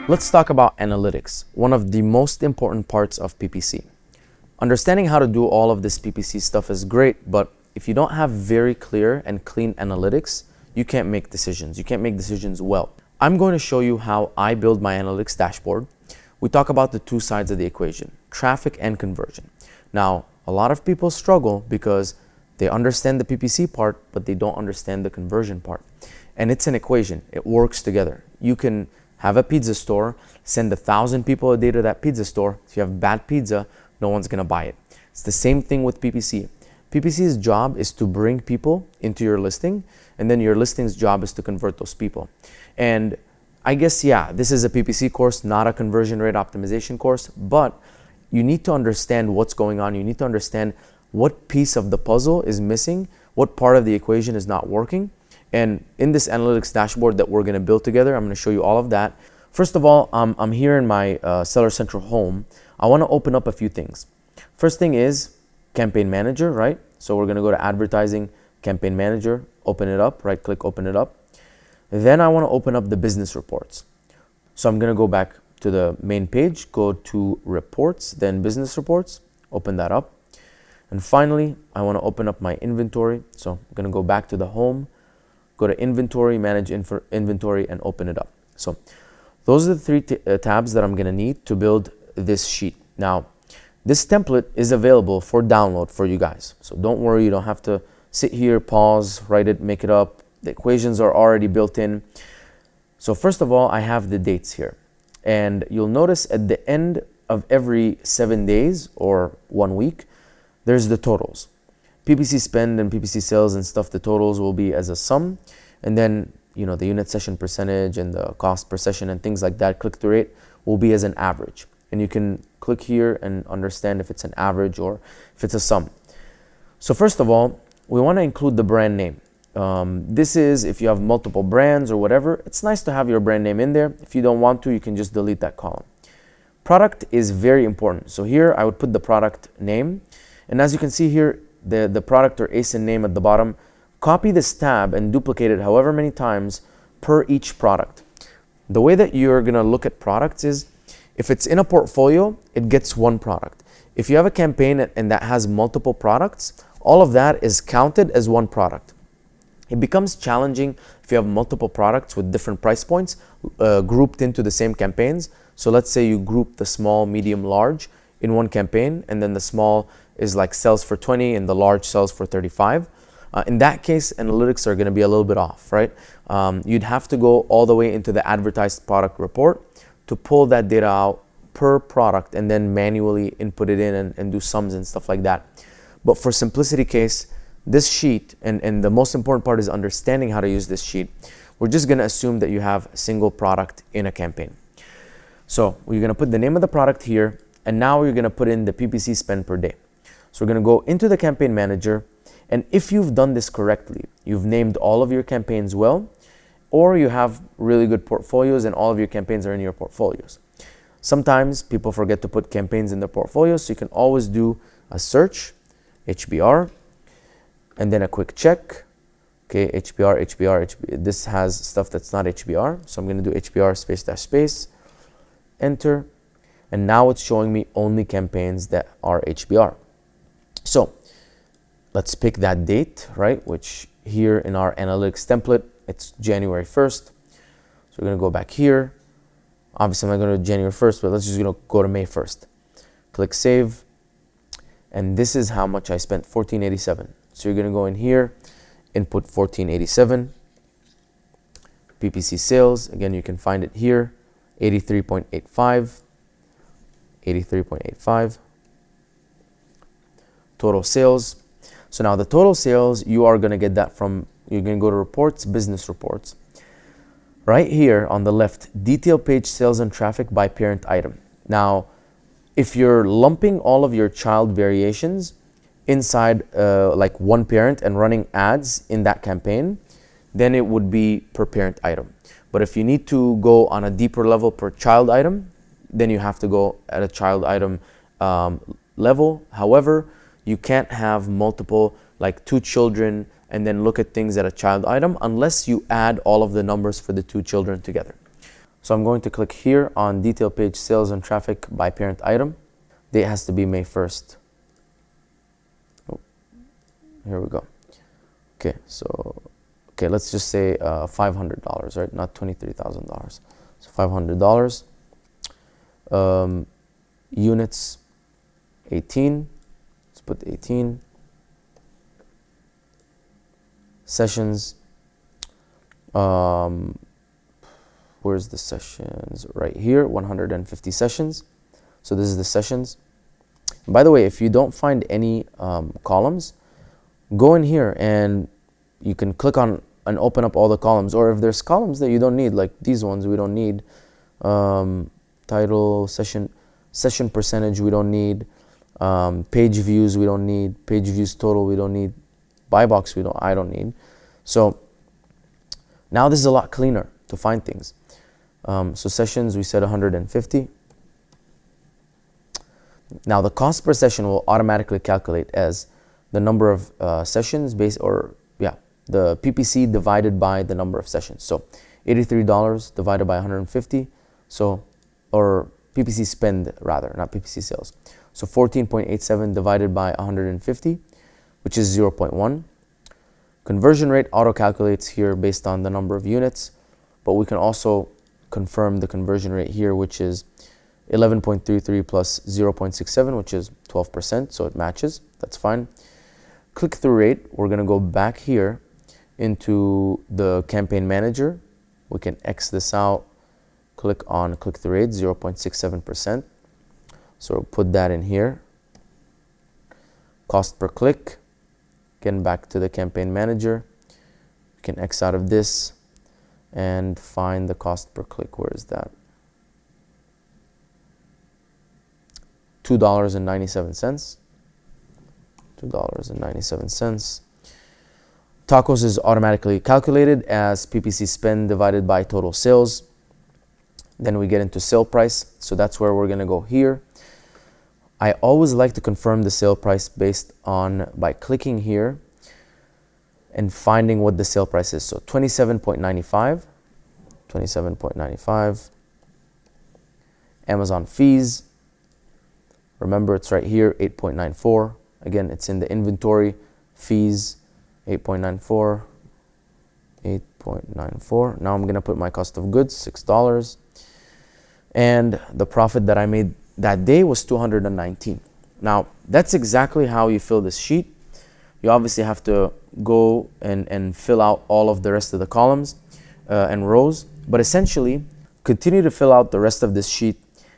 Let's talk about analytics, one of the most important parts of PPC. Understanding how to do all of this PPC stuff is great, but if you don't have very clear and clean analytics, you can't make decisions. You can't make decisions well. I'm going to show you how I build my analytics dashboard. We talk about the two sides of the equation, traffic and conversion. Now, a lot of people struggle because they understand the PPC part, but they don't understand the conversion part. And it's an equation. It works together. You can have a pizza store, send 1,000 people a day to that pizza store. If you have bad pizza, no one's gonna buy it. It's the same thing with PPC. PPC's job is to bring people into your listing, and then your listing's job is to convert those people. And I guess, yeah, this is a PPC course, not a conversion rate optimization course, but you need to understand what's going on. You need to understand what piece of the puzzle is missing, what part of the equation is not working. And in this analytics dashboard that we're gonna build together, I'm gonna show you all of that. First of all, I'm here in my Seller Central home. I wanna open up a few things. First thing is Campaign Manager, right? So we're gonna go to Advertising, Campaign Manager, open it up, right click, open it up. Then I wanna open up the business reports. So I'm gonna go back to the main page, go to Reports, then Business Reports, open that up. And finally, I wanna open up my inventory. So I'm gonna go back to the home, go to Inventory, Manage Inventory, and open it up. So those are the three tabs that I'm gonna need to build this sheet. Now, this template is available for download for you guys. So don't worry, you don't have to sit here, pause, write it, make it up. The equations are already built in. So first of all, I have the dates here. And you'll notice at the end of every 7 days or 1 week, there's the totals. PPC spend and PPC sales and stuff, the totals will be as a sum. And then, you know, the unit session percentage and the cost per session and things like that, click-through rate, will be as an average. And you can click here and understand if it's an average or if it's a sum. So first of all, we want to include the brand name. This is if you have multiple brands or whatever, it's nice to have your brand name in there. If you don't want to, you can just delete that column. Product is very important. So here I would put the product name. And as you can see here, the product or ASIN name at the bottom, copy this tab and duplicate it however many times per each product. The way that you're gonna look at products is, if it's in a portfolio, it gets one product. If you have a campaign and that has multiple products, all of that is counted as one product. It becomes challenging if you have multiple products with different price points grouped into the same campaigns. So let's say you group the small, medium, large in one campaign, and then the small is like sells for 20 and the large sells for 35. In that case, analytics are gonna be a little bit off, right? You'd have to go all the way into the advertised product report to pull that data out per product and then manually input it in and do sums and stuff like that. But for simplicity case, this sheet, and the most important part is understanding how to use this sheet. We're just gonna assume that you have a single product in a campaign. So we're gonna put the name of the product here, and now we're gonna put in the PPC spend per day. So we're gonna go into the campaign manager, and if you've done this correctly, you've named all of your campaigns well, or you have really good portfolios and all of your campaigns are in your portfolios. Sometimes people forget to put campaigns in their portfolios, so you can always do a search, HBR, and then a quick check. Okay, HBR, this has stuff that's not HBR, so I'm gonna do HBR space dash space, enter, and now it's showing me only campaigns that are HBR. So let's pick that date, right? Which here in our analytics template, it's January 1st. So we're gonna go back here. Obviously I'm not gonna do January 1st, but let's just go to May 1st. Click save. And this is how much I spent, $14.87. So you're gonna go in here, input $14.87. PPC sales, again, you can find it here, 83.85. 83.85. Total sales. So now the total sales, you are going to get that from, you're going to go to reports, business reports. Right here on the left, detail page sales and traffic by parent item. Now, if you're lumping all of your child variations inside like one parent and running ads in that campaign, then it would be per parent item. But if you need to go on a deeper level per child item, then you have to go at a child item level. However, you can't have multiple, like 2 children, and then look at things at a child item unless you add all of the numbers for the 2 children together. So I'm going to click here on detail page sales and traffic by parent item. Date has to be May 1st. Oh, here we go. Okay, so let's just say $500, right? Not $23,000. So $500. Units 18. Let's put 18. Sessions. Where's the sessions? Right here, 150 sessions. So this is the sessions. And by the way, if you don't find any columns, go in here and you can click on and open up all the columns. Or if there's columns that you don't need, like these ones we don't need, title, session percentage we don't need, page views we don't need, page views total we don't need, buy box I don't need. So now this is a lot cleaner to find things. So sessions, we said 150. Now the cost per session will automatically calculate as the number of sessions the PPC divided by the number of sessions. So $83 divided by 150. So, or PPC spend rather, not PPC sales. So 14.87 divided by 150, which is 0.1. Conversion rate auto calculates here based on the number of units, but we can also confirm the conversion rate here, which is 11.33 plus 0.67, which is 12%, so it matches. That's fine. Click-through rate, we're going to go back here into the campaign manager. We can X this out, click on click-through rate, 0.67%. So we'll put that in here. Cost per click, again back to the campaign manager. We can X out of this and find the cost per click. Where is that? $2.97. $2.97. Tacos is automatically calculated as PPC spend divided by total sales. Then we get into sale price. So that's where we're going to go here. I always like to confirm the sale price by clicking here and finding what the sale price is. So 27.95, 27.95. Amazon fees. Remember, it's right here, 8.94. Again, it's in the inventory. Fees, 8.94, 8.94. Now I'm going to put my cost of goods, $6. And the profit that I made that day was $219. Now, that's exactly how you fill this sheet. You obviously have to go and fill out all of the rest of the columns and rows. But essentially, continue to fill out the rest of this sheet.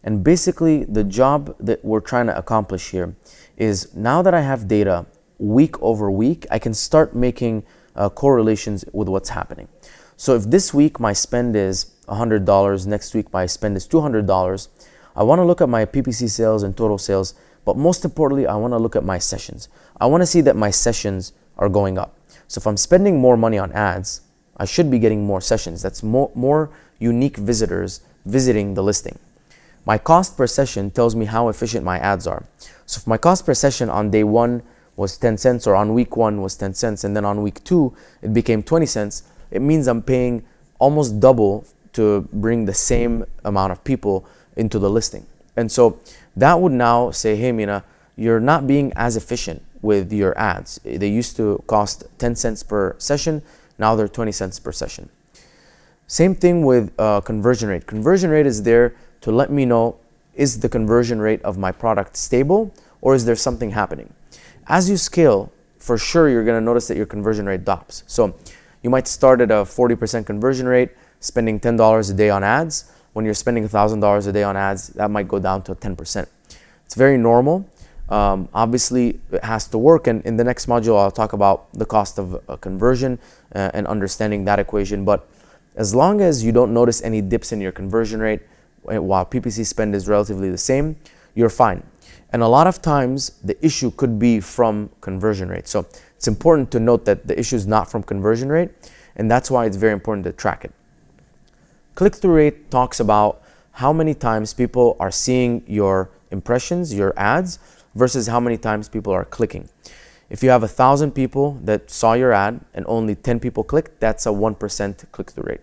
And basically, the job that we're trying to accomplish here is now that I have data week over week, I can start making correlations with what's happening. So if this week my spend is $100, next week my spend is $200, I want to look at my PPC sales and total sales, but most importantly, I want to look at my sessions. I want to see that my sessions are going up. So if I'm spending more money on ads, I should be getting more sessions. That's more unique visitors visiting the listing. My cost per session tells me how efficient my ads are. So if my cost per session on day one was 10 cents, or on week one was 10 cents, and then on week two, it became 20 cents, it means I'm paying almost double to bring the same amount of people into the listing. And so that would now say, hey, Mina, you're not being as efficient with your ads. They used to cost 10 cents per session. Now they're 20 cents per session. Same thing with conversion rate. Conversion rate is there to let me know, is the conversion rate of my product stable or is there something happening? As you scale, for sure, you're going to notice that your conversion rate drops. So you might start at a 40% conversion rate, spending $10 a day on ads. When you're spending $1,000 a day on ads, that might go down to 10%. It's very normal. Obviously, it has to work. And in the next module, I'll talk about the cost of a conversion and understanding that equation. But as long as you don't notice any dips in your conversion rate, while PPC spend is relatively the same, you're fine. And a lot of times, the issue could be from conversion rate. So it's important to note that the issue is not from conversion rate, and that's why it's very important to track it. Click-through rate talks about how many times people are seeing your impressions, your ads, versus how many times people are clicking. If you have 1,000 people that saw your ad and only 10 people clicked, that's a 1% click-through rate.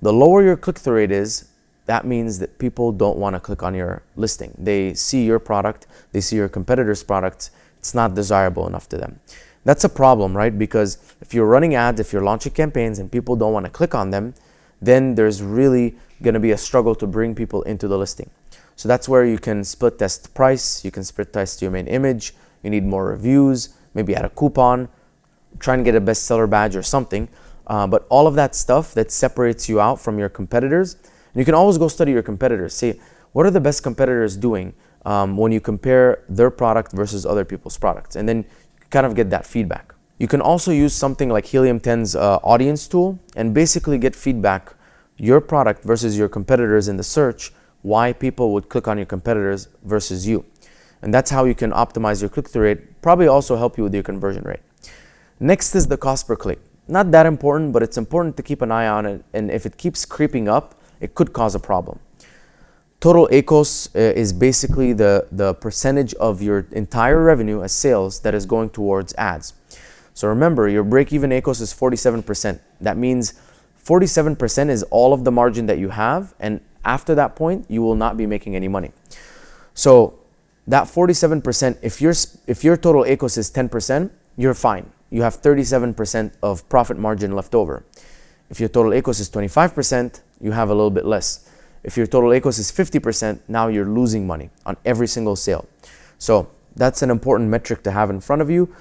The lower your click-through rate is, that means that people don't want to click on your listing. They see your product, they see your competitor's product, it's not desirable enough to them. That's a problem, right? Because if you're running ads, if you're launching campaigns and people don't want to click on them, then there's really going to be a struggle to bring people into the listing. So that's where you can split test price, you can split test your main image, you need more reviews, maybe add a coupon, try and get a bestseller badge or something. But all of that stuff that separates you out from your competitors, and you can always go study your competitors. See, what are the best competitors doing when you compare their product versus other people's products? And then you kind of get that feedback. You can also use something like Helium 10's audience tool and basically get feedback, your product versus your competitors in the search, why people would click on your competitors versus you. And that's how you can optimize your click-through rate, probably also help you with your conversion rate. Next is the cost per click. Not that important, but it's important to keep an eye on it. And if it keeps creeping up, it could cause a problem. Total ACoS is basically the percentage of your entire revenue as sales that is going towards ads. So remember, your break-even ACoS is 47%. That means 47% is all of the margin that you have, and after that point, you will not be making any money. So that 47%, if your total ACoS is 10%, you're fine. You have 37% of profit margin left over. If your total ACoS is 25%, you have a little bit less. If your total ACoS is 50%, now you're losing money on every single sale. So that's an important metric to have in front of you.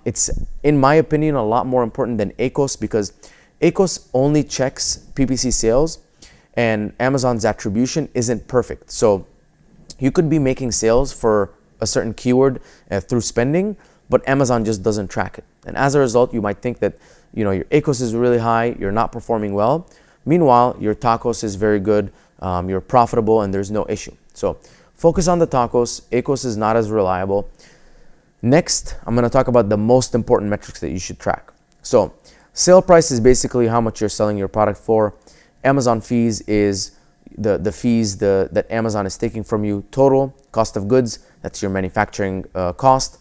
It's, in my opinion, a lot more important than ACoS, because ACoS only checks PPC sales and Amazon's attribution isn't perfect. So you could be making sales for a certain keyword through spending, but Amazon just doesn't track it. And as a result, you might think that your ACoS is really high, you're not performing well. Meanwhile, your TACoS is very good, you're profitable, and there's no issue. So focus on the TACoS. ACoS is not as reliable. Next, I'm going to talk about the most important metrics that you should track. So sale price is basically how much you're selling your product for. Amazon fees is the fees that Amazon is taking from you. Total cost of goods, that's your manufacturing cost.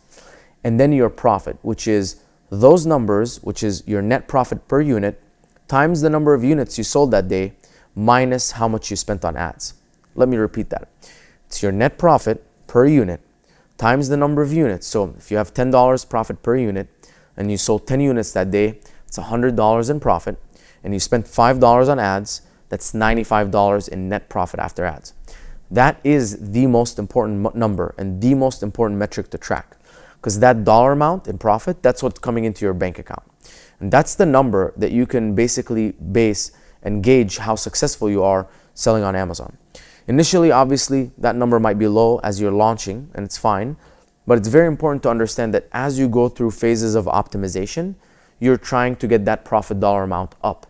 And then your profit, which is those numbers, which is your net profit per unit, times the number of units you sold that day, minus how much you spent on ads. Let me repeat that. It's your net profit per unit times the number of units. So if you have $10 profit per unit and you sold 10 units that day, it's $100 in profit, and you spent $5 on ads, that's $95 in net profit after ads. That is the most important number and the most important metric to track, because that dollar amount in profit, that's what's coming into your bank account. And that's the number that you can basically base and gauge how successful you are selling on Amazon. Initially, obviously, that number might be low as you're launching, and it's fine. But it's very important to understand that as you go through phases of optimization, you're trying to get that profit dollar amount up.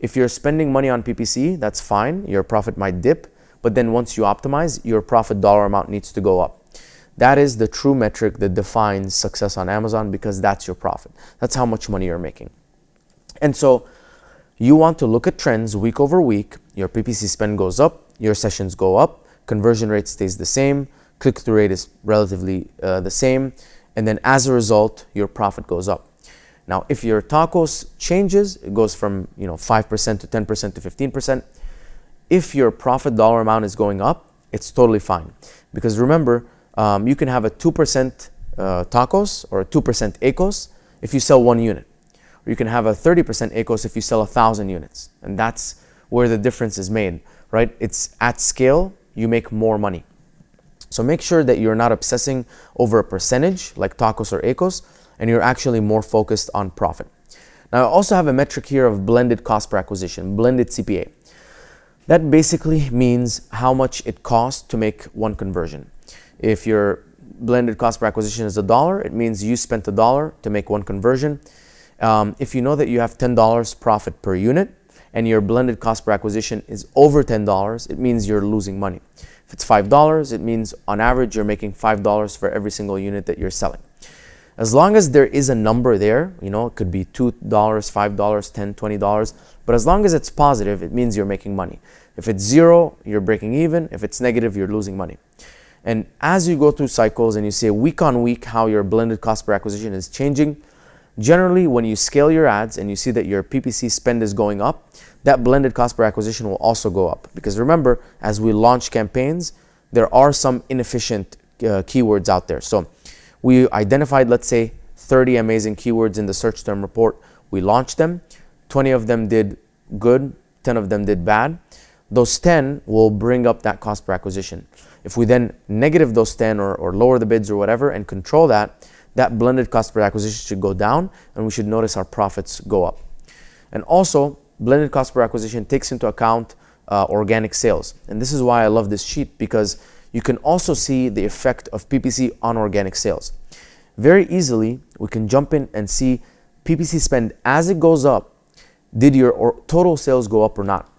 If you're spending money on PPC, that's fine. Your profit might dip. But then once you optimize, your profit dollar amount needs to go up. That is the true metric that defines success on Amazon, because that's your profit. That's how much money you're making. And so you want to look at trends week over week. Your PPC spend goes up, your sessions go up, conversion rate stays the same, click-through rate is relatively the same, and then as a result, your profit goes up. Now, if your TACoS changes, it goes from 5% to 10% to 15%. If your profit dollar amount is going up, it's totally fine. Because remember, you can have a 2% TACoS or a 2% ACoS if you sell 1 unit. Or you can have a 30% ACoS if you sell 1,000 units. And that's where the difference is made, right? It's at scale, you make more money. So make sure that you're not obsessing over a percentage like TACoS or ACoS, and you're actually more focused on profit. Now, I also have a metric here of blended cost per acquisition, blended CPA. That basically means how much it costs to make one conversion. If your blended cost per acquisition is $1, it means you spent $1 to make one conversion. If you know that you have $10 profit per unit and your blended cost per acquisition is over $10, it means you're losing money. If it's $5, it means on average you're making $5 for every single unit that you're selling. As long as there is a number there, it could be $2, $5, $10, $20, but as long as it's positive, it means you're making money. If it's zero, you're breaking even. If it's negative, you're losing money. And as you go through cycles and you see week on week how your blended cost per acquisition is changing, Generally, when you scale your ads and you see that your PPC spend is going up, that blended cost per acquisition will also go up. Because remember, as we launch campaigns, there are some inefficient keywords out there. So we identified, let's say, 30 amazing keywords in the search term report. We launched them. 20 of them did good, 10 of them did bad. Those 10 will bring up that cost per acquisition. If we then negative those 10 or lower the bids or whatever and control that, that blended cost per acquisition should go down and we should notice our profits go up. And also, blended cost per acquisition takes into account organic sales. And this is why I love this sheet, because you can also see the effect of PPC on organic sales. Very easily, we can jump in and see PPC spend as it goes up. Did your total sales go up or not?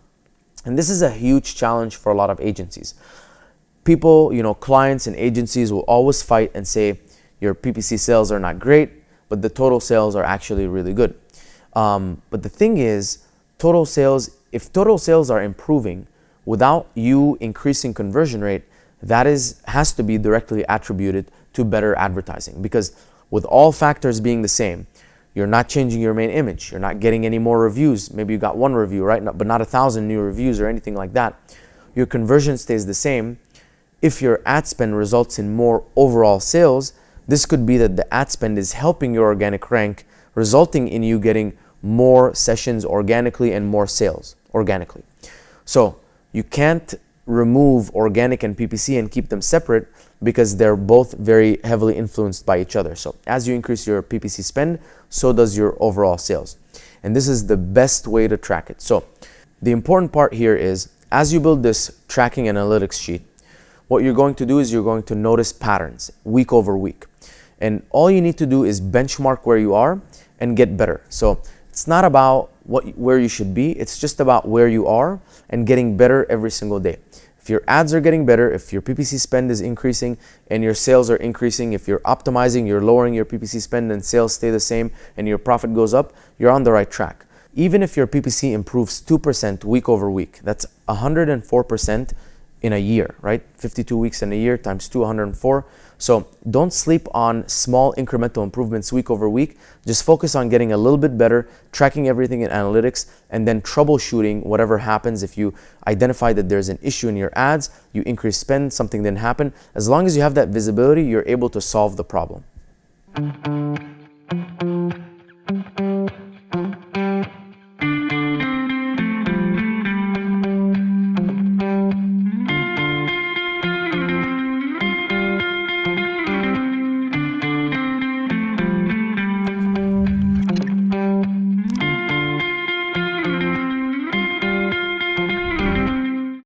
And this is a huge challenge for a lot of agencies. People, clients and agencies will always fight and say, your PPC sales are not great, but the total sales are actually really good. But the thing is, if total sales are improving without you increasing conversion rate, that has to be directly attributed to better advertising. Because with all factors being the same, you're not changing your main image, you're not getting any more reviews. Maybe you got one review, right? But not 1,000 new reviews or anything like that. Your conversion stays the same. If your ad spend results in more overall sales, this could be that the ad spend is helping your organic rank, resulting in you getting more sessions organically and more sales organically. So you can't remove organic and PPC and keep them separate, because they're both very heavily influenced by each other. So as you increase your PPC spend, so does your overall sales. And this is the best way to track it. So the important part here is, as you build this tracking analytics sheet, what you're going to do is you're going to notice patterns week over week. And all you need to do is benchmark where you are and get better. So it's not about where you should be, it's just about where you are and getting better every single day. If your ads are getting better, if your PPC spend is increasing and your sales are increasing, if you're optimizing, you're lowering your PPC spend and sales stay the same and your profit goes up, you're on the right track. Even if your PPC improves 2% week over week, that's 104% in a year, right? 52 weeks in a year times 204. So don't sleep on small incremental improvements week over week. Just focus on getting a little bit better, tracking everything in analytics, and then troubleshooting whatever happens. If you identify that there's an issue in your ads, you increase spend, something didn't happen. As long as you have that visibility, you're able to solve the problem.